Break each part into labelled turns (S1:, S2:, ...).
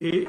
S1: 1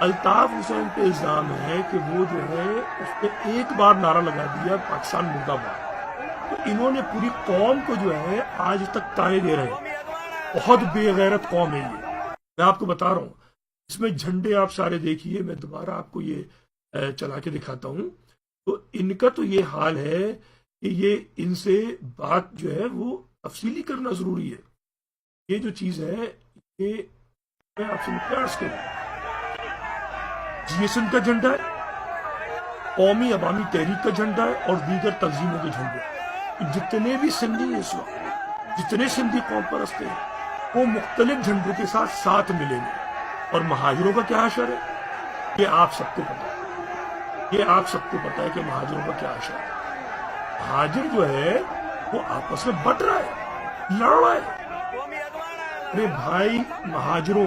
S1: الطاف حسین پہ الزام ہے کہ وہ جو ہے اس نے ایک بار نعرہ لگا دیا پاکستان مردہ باد، تو انہوں نے پوری قوم کو جو ہے آج تک تانے دے رہے ہیں۔ بہت بے غیرت قوم ہے یہ، میں آپ کو بتا رہا ہوں۔ اس میں جھنڈے آپ سارے دیکھیے، میں دوبارہ آپ کو یہ چلا کے دکھاتا ہوں، تو ان کا تو یہ حال ہے کہ یہ ان سے بات جو ہے وہ تفصیلی کرنا ضروری ہے۔ یہ جو چیز ہے یہ میں آپ سے پیار کروں، جی ایس این کا جھنڈا ہے، قومی عوامی تحریک کا جھنڈا ہے، اور دیگر تنظیموں کے جھنڈے۔ جتنے بھی سندھی اس وقت، جتنے سندھی قوم پرست ہیں، وہ مختلف جھنڈوں کے ساتھ ساتھ ملیں گے۔ اور مہاجروں کا کیا حشر ہے، یہ آپ سب کو پتا ہے، یہ آپ سب کو پتا ہے کہ مہاجروں کا کیا حشر ہے۔ مہاجر جو ہے وہ آپس میں بٹ رہا ہے، لڑ رہا ہے۔ ارے بھائی مہاجروں،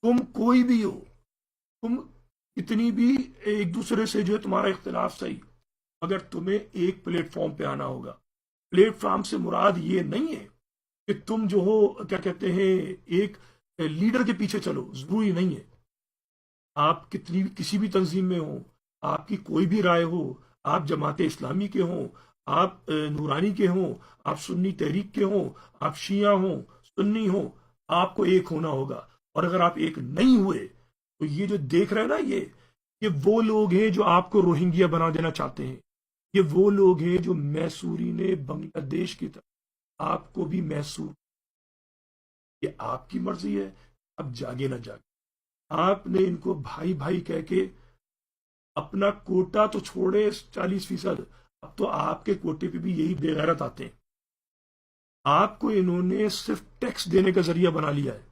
S1: تم کوئی بھی ہو، تم اتنی بھی ایک دوسرے سے جو ہے تمہارا اختلاف صحیح، اگر تمہیں ایک پلیٹ فارم پہ آنا ہوگا۔ پلیٹ فارم سے مراد یہ نہیں ہے کہ تم جو ہو کیا کہتے ہیں ایک لیڈر کے پیچھے چلو، ضروری نہیں ہے۔ آپ کتنی بھی کسی بھی تنظیم میں ہوں، آپ کی کوئی بھی رائے ہو، آپ جماعت اسلامی کے ہوں، آپ نورانی کے ہوں، آپ سنی تحریک کے ہوں، آپ شیعہ ہوں، سنی ہوں، آپ کو ایک ہونا ہوگا۔ اور اگر آپ ایک نہیں ہوئے تو یہ جو دیکھ رہے ہیں نا، یہ وہ لوگ ہیں جو آپ کو روہنگیا بنا دینا چاہتے ہیں۔ یہ وہ لوگ ہیں جو میسوری نے بنگلہ دیش کی طرف آپ کو بھی میسور، یہ آپ کی مرضی ہے، اب جاگے نہ جاگے۔ آپ نے ان کو بھائی بھائی کہہ کے اپنا کوٹا تو چھوڑے 40%، اب تو آپ کے کوٹے پہ بھی یہی بے غیرت آتے ہیں۔ آپ کو انہوں نے صرف ٹیکس دینے کا ذریعہ بنا لیا ہے،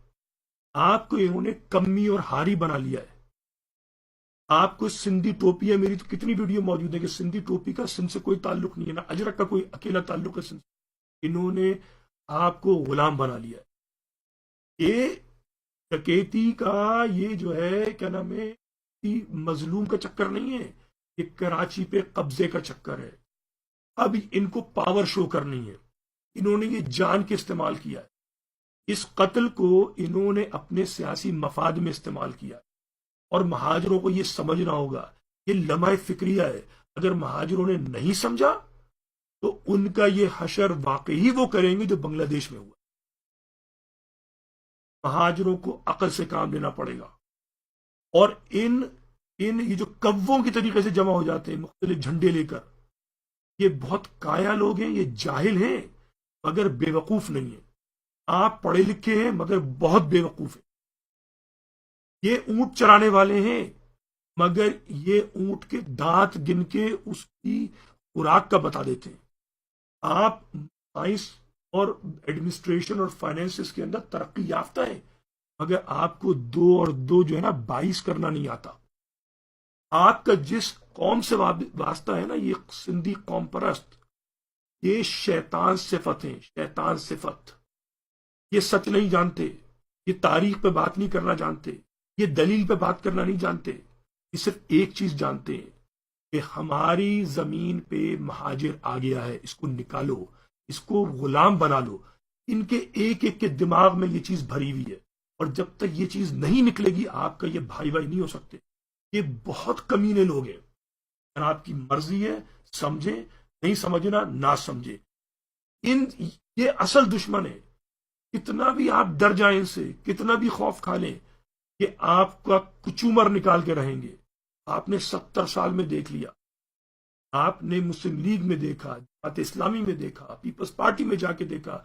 S1: آپ کو انہوں نے کمی اور ہاری بنا لیا ہے۔ آپ کو سندھی ٹوپی ہے، میری تو کتنی ویڈیو موجود ہے کہ سندھی ٹوپی کا سندھ سے کوئی تعلق نہیں ہے، نہ اجرک کا کوئی اکیلا تعلق ہے سندھ سے۔ انہوں نے آپ کو غلام بنا لیا ہے۔ یہ ڈکیتی کا یہ جو ہے کیا نام ہے، مظلوم کا چکر نہیں ہے، یہ کراچی پہ قبضے کا چکر ہے۔ اب ان کو پاور شو کرنی ہے، انہوں نے یہ جان کے استعمال کیا ہے، اس قتل کو انہوں نے اپنے سیاسی مفاد میں استعمال کیا ہے۔ اور مہاجروں کو یہ سمجھنا ہوگا، یہ لمحہ فکریہ ہے۔ اگر مہاجروں نے نہیں سمجھا تو ان کا یہ حشر واقعی وہ کریں گے جو بنگلہ دیش میں ہوا۔ مہاجروں کو عقل سے کام لینا پڑے گا، اور ان یہ جو کووں کی طریقے سے جمع ہو جاتے ہیں مختلف جھنڈے لے کر، یہ بہت کایا لوگ ہیں، یہ جاہل ہیں مگر بے وقوف نہیں ہیں۔ آپ پڑھے لکھے ہیں مگر بہت بے وقوف ہیں۔ یہ اونٹ چرانے والے ہیں مگر یہ اونٹ کے دانت گن کے اس کی خوراک کا بتا دیتے ہیں۔ آپ سائنس اور ایڈمنسٹریشن اور فائنینسز کے اندر ترقی یافتہ ہیں مگر آپ کو 2 اور 2 جو ہے نا 22 کرنا نہیں آتا۔ آپ کا جس قوم سے واسطہ ہے نا، یہ سندھی قوم پرست، یہ شیطان صفت ہیں، شیطان صفت۔ یہ سچ نہیں جانتے، یہ تاریخ پہ بات نہیں کرنا جانتے، یہ دلیل پہ بات کرنا نہیں جانتے۔ یہ صرف ایک چیز جانتے ہیں کہ ہماری زمین پہ مہاجر آ گیا ہے، اس کو نکالو، اس کو غلام بنا لو۔ ان کے ایک ایک کے دماغ میں یہ چیز بھری ہوئی ہے، اور جب تک یہ چیز نہیں نکلے گی آپ کا یہ بھائی بھائی نہیں ہو سکتے۔ یہ بہت کمینے لوگ ہیں، اگر آپ کی مرضی ہے سمجھیں، نہیں سمجھنا نہ سمجھیں۔ یہ اصل دشمن ہے، کتنا بھی آپ ڈر جائیں ان سے، کتنا بھی خوف کھا لیں، یہ آپ کا کچومر نکال کے رہیں گے۔ آپ نے 70 سال میں دیکھ لیا، آپ نے مسلم لیگ میں دیکھا، جماعت اسلامی میں دیکھا، پیپلز پارٹی میں جا کے دیکھا،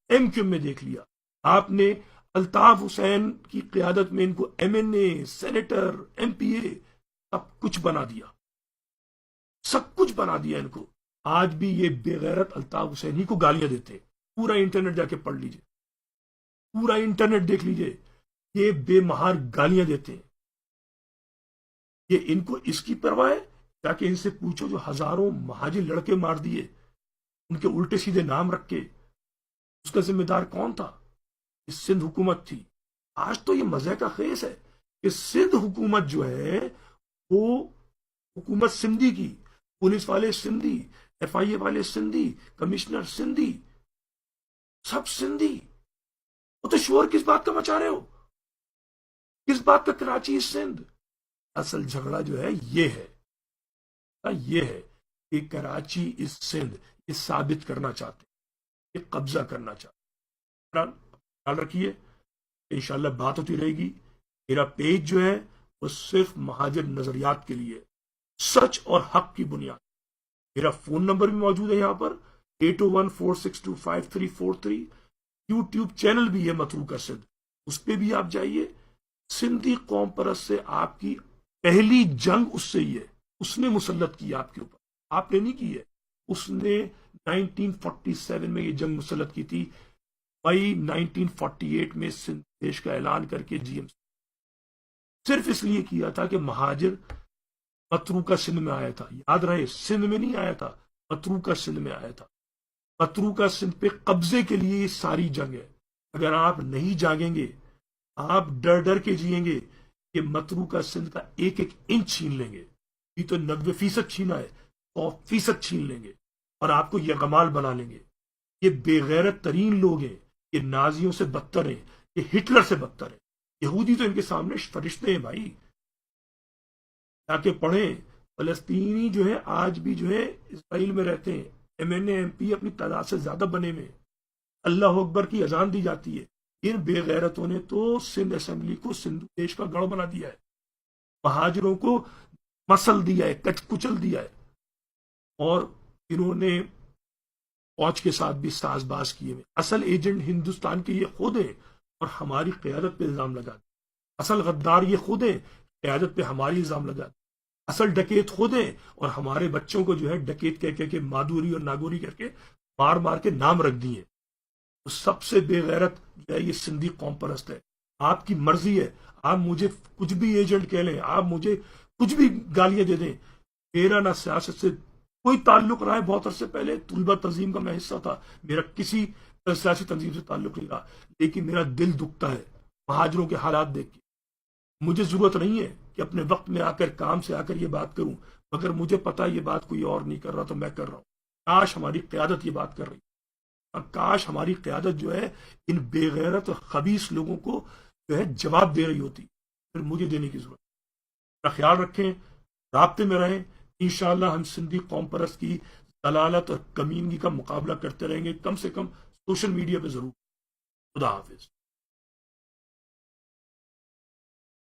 S1: ایم کیو میں دیکھ لیا۔ آپ نے الطاف حسین کی قیادت میں ان کو ایم این اے، سینیٹر، ایم پی اے سب کچھ بنا دیا، سب کچھ بنا دیا ان کو۔ آج بھی یہ بے غیرت الطاف حسین ہی کو گالیاں دیتے ہیں۔ پورا انٹرنیٹ جا کے پڑھ لیجئے، پورا انٹرنیٹ دیکھ لیجئے، یہ بے مہار گالیاں دیتے ہیں۔ یہ ان کو اس کی پرواہ ہے، جا کے ان سے پوچھو جو ہزاروں مہاجر لڑکے مار دیے، ان کے الٹے سیدھے نام رکھ کے، اس کا ذمہ دار کون تھا؟ یہ سندھ حکومت تھی۔ آج تو یہ مزے کا خیز ہے کہ سندھ حکومت جو ہے وہ حکومت سندھی کی، پولیس والے سندھی، ایف آئی اے والے سندھی، کمشنر سندھی، سب سندھی۔ وہ تو شور کس بات کا مچا رہے ہو؟ کس بات کا کراچی سندھ؟ اصل جھگڑا جو ہے یہ ہے کہ کراچی از سندھ، یہ ثابت کرنا چاہتے ہیں، یہ قبضہ کرنا چاہتے ہیں۔ خیال رکھیے، انشاءاللہ بات ہوتی رہے گی۔ میرا پیج جو ہے وہ صرف مہاجر نظریات کے لیے، سچ اور حق کی بنیاد۔ میرا فون نمبر بھی موجود ہے یہاں پر 8014625343۔ یوٹیوب چینل بھی ہے متروکہ سندھ، اس پہ بھی آپ جائیے۔ سندھی قوم پرست سے آپ کی پہلی جنگ اس سے ہی ہے، اس نے مسلط کی آپ کے اوپر، آپ نے نہیں کی ہے۔ اس نے 1947 میں یہ جنگ مسلط کی تھی، مئی 1948 میں سندھ دیش کا اعلان کر کے جی ایم صرف اس لیے کیا تھا کہ مہاجر متروکہ سندھ میں آیا تھا۔ یاد رہے، سندھ میں نہیں آیا تھا، متروکہ سندھ میں آیا تھا۔ متروکہ سندھ پہ قبضے کے لیے یہ ساری جنگ ہے۔ اگر آپ نہیں جاگیں گے، آپ ڈر ڈر کے جیئیں گے کہ متروکہ سندھ کا ایک ایک انچ چھین لیں گے، یہ تو 90% چھینا ہے، 100% چھین لیں گے اور آپ کو یرغمال بنا لیں گے۔ یہ بے غیرت ترین لوگ ہیں، یہ نازیوں سے بدتر ہیں، یہ ہٹلر سے بدتر ہیں۔ یہودی تو ان کے سامنے فرشتے ہیں بھائی، جا کے پڑھیں۔ فلسطینی جو ہے آج بھی جو ہے اسرائیل میں رہتے ہیں، M N A M P اپنی تعداد سے زیادہ بنے ہوئے ہیں، اللہ اکبر کی اذان دی جاتی ہے۔ ان بے غیرتوں نے تو سندھ اسمبلی کو سندھ دیش کا گڑھ بنا دیا ہے، مہاجروں کو مسل دیا ہے، کچ کچل دیا ہے، اور انہوں نے فوج کے ساتھ بھی ساز باز کیے ہوئے۔ اصل ایجنٹ ہندوستان کے یہ خود ہیں اور ہماری قیادت پہ الزام لگا دیں۔ اصل غدار یہ خود ہیں، قیادت پہ ہماری الزام لگا دیں۔ اصل ڈکیت خود ہیں اور ہمارے بچوں کو جو ہے ڈکیت کہہ کے مادوری اور ناگوری کر کے مار مار کے نام رکھ دیے۔ تو سب سے بے غیرت جو ہے یہ سندھی قوم پرست ہے۔ آپ کی مرضی ہے، آپ مجھے کچھ بھی ایجنٹ کہہ لیں، آپ مجھے کچھ بھی گالیاں دے دیں، میرا نہ سیاست سے کوئی تعلق رہا ہے۔ بہت عرصے پہلے طلبہ تنظیم کا میں حصہ تھا، میرا کسی سیاسی تنظیم سے تعلق نہیں رہا، لیکن میرا دل دکھتا ہے مہاجروں کے حالات دیکھ کے۔ مجھے ضرورت نہیں ہے کہ اپنے وقت میں آ کر کام سے آ کر یہ بات کروں، مگر مجھے پتا یہ بات کوئی اور نہیں کر رہا تو میں کر رہا ہوں۔ کاش ہماری قیادت یہ بات کر رہی، اور کاش ہماری قیادت جو ہے ان بے غیرت اور خبیث لوگوں کو جو ہے جواب دے رہی ہوتی، پھر مجھے دینے کی ضرورت ہے۔ اپنا خیال رکھیں، رابطے میں رہیں، انشاءاللہ ہم سندھی قوم پرست کی ضلالت اور کمینگی کا مقابلہ کرتے رہیں گے، کم سے کم سوشل میڈیا پہ ضرور۔ خدا حافظ۔